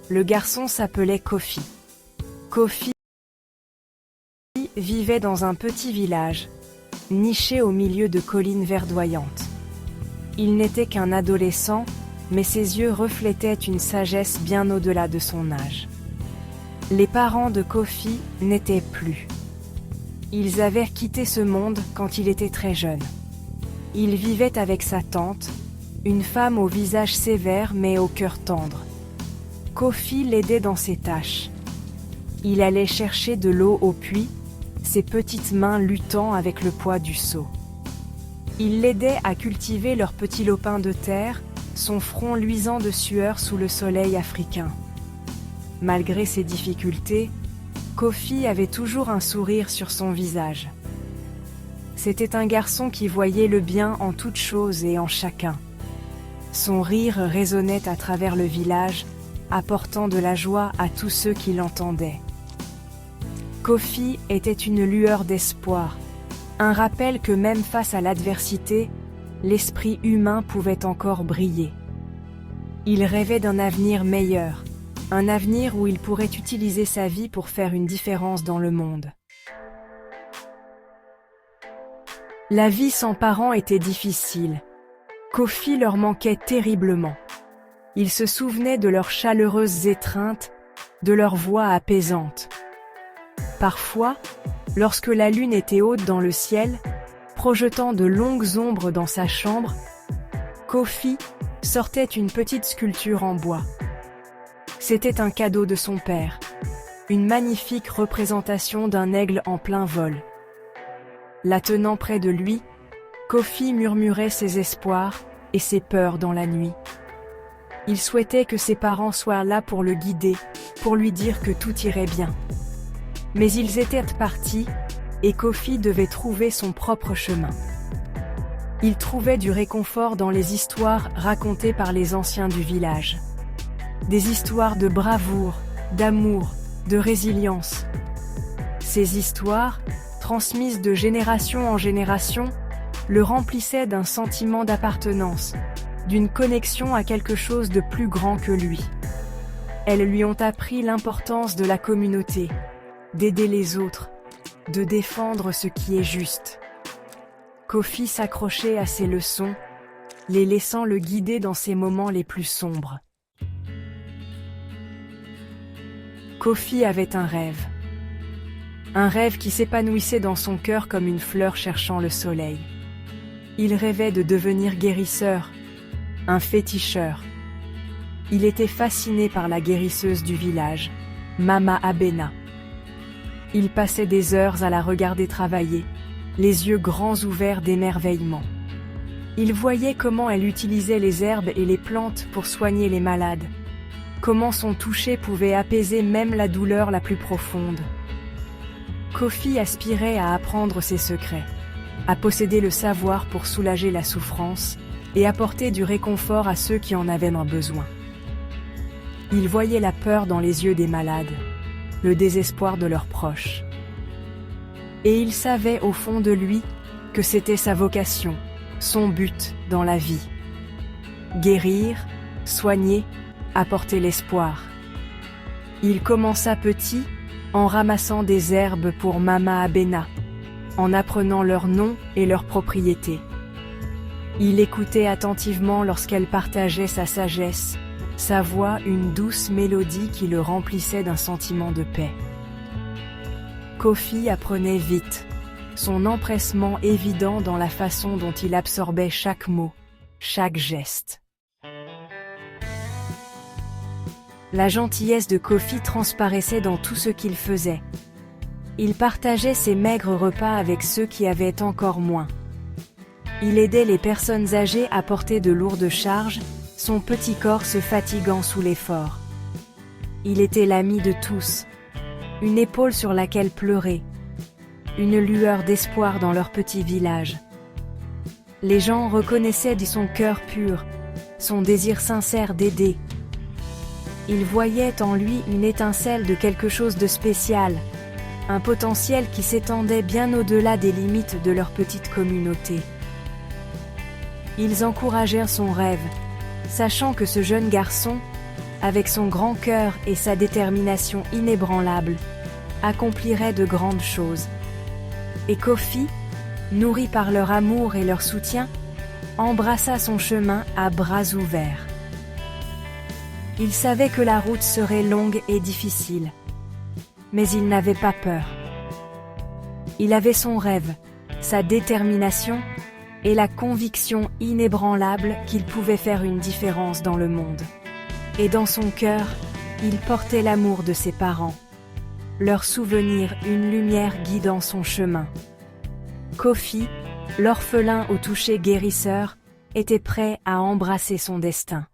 Le garçon s'appelait Kofi. Kofi vivait dans un petit village, niché au milieu de collines verdoyantes. Il n'était qu'un adolescent, mais ses yeux reflétaient une sagesse bien au-delà de son âge. Les parents de Kofi n'étaient plus. Ils avaient quitté ce monde quand il était très jeune. Il vivait avec sa tante, une femme au visage sévère mais au cœur tendre. Kofi l'aidait dans ses tâches. Il allait chercher de l'eau au puits, ses petites mains luttant avec le poids du seau. Il l'aidait à cultiver leurs petits lopins de terre, son front luisant de sueur sous le soleil africain. Malgré ses difficultés, Kofi avait toujours un sourire sur son visage. C'était un garçon qui voyait le bien en toutes choses et en chacun. Son rire résonnait à travers le village, apportant de la joie à tous ceux qui l'entendaient. Kofi était une lueur d'espoir, un rappel que même face à l'adversité, l'esprit humain pouvait encore briller. Il rêvait d'un avenir meilleur, un avenir où il pourrait utiliser sa vie pour faire une différence dans le monde. La vie sans parents était difficile. Kofi leur manquait terriblement. Il se souvenait de leurs chaleureuses étreintes, de leurs voix apaisantes. Parfois, lorsque la lune était haute dans le ciel, projetant de longues ombres dans sa chambre, Kofi sortait une petite sculpture en bois. C'était un cadeau de son père, une magnifique représentation d'un aigle en plein vol. La tenant près de lui, Kofi murmurait ses espoirs et ses peurs dans la nuit. Il souhaitait que ses parents soient là pour le guider, pour lui dire que tout irait bien. Mais ils étaient partis, et Kofi devait trouver son propre chemin. Il trouvait du réconfort dans les histoires racontées par les anciens du village. Des histoires de bravoure, d'amour, de résilience. Ces histoires, transmises de génération en génération, le remplissaient d'un sentiment d'appartenance, d'une connexion à quelque chose de plus grand que lui. Elles lui ont appris l'importance de la communauté, d'aider les autres, de défendre ce qui est juste. Kofi s'accrochait à ses leçons, les laissant le guider dans ses moments les plus sombres. Kofi avait un rêve qui s'épanouissait dans son cœur comme une fleur cherchant le soleil. Il rêvait de devenir guérisseur, un féticheur. Il était fasciné par la guérisseuse du village, Mama Abena. Il passait des heures à la regarder travailler, les yeux grands ouverts d'émerveillement. Il voyait comment elle utilisait les herbes et les plantes pour soigner les malades, comment son toucher pouvait apaiser même la douleur la plus profonde. Kofi aspirait à apprendre ses secrets, à posséder le savoir pour soulager la souffrance et apporter du réconfort à ceux qui en avaient besoin. Il voyait la peur dans les yeux des malades, le désespoir de leurs proches. Et il savait au fond de lui que c'était sa vocation, son but dans la vie. Guérir, soigner, apporter l'espoir. Il commença petit, en ramassant des herbes pour Mama Abena, en apprenant leurs noms et leurs propriétés. Il écoutait attentivement lorsqu'elle partageait sa sagesse, sa voix une douce mélodie qui le remplissait d'un sentiment de paix. Kofi apprenait vite, son empressement évident dans la façon dont il absorbait chaque mot, chaque geste. La gentillesse de Kofi transparaissait dans tout ce qu'il faisait. Il partageait ses maigres repas avec ceux qui avaient encore moins. Il aidait les personnes âgées à porter de lourdes charges, son petit corps se fatiguant sous l'effort. Il était l'ami de tous, une épaule sur laquelle pleurer, une lueur d'espoir dans leur petit village. Les gens reconnaissaient de son cœur pur, son désir sincère d'aider. Ils voyaient en lui une étincelle de quelque chose de spécial, un potentiel qui s'étendait bien au-delà des limites de leur petite communauté. Ils encouragèrent son rêve, sachant que ce jeune garçon avec son grand cœur et sa détermination inébranlable, accomplirait de grandes choses. Et Kofi, nourri par leur amour et leur soutien, embrassa son chemin à bras ouverts. Il savait que la route serait longue et difficile, mais il n'avait pas peur. Il avait son rêve, sa détermination et la conviction inébranlable qu'il pouvait faire une différence dans le monde. Et dans son cœur, il portait l'amour de ses parents, leur souvenir une lumière guidant son chemin. Kofi, l'orphelin au toucher guérisseur, était prêt à embrasser son destin.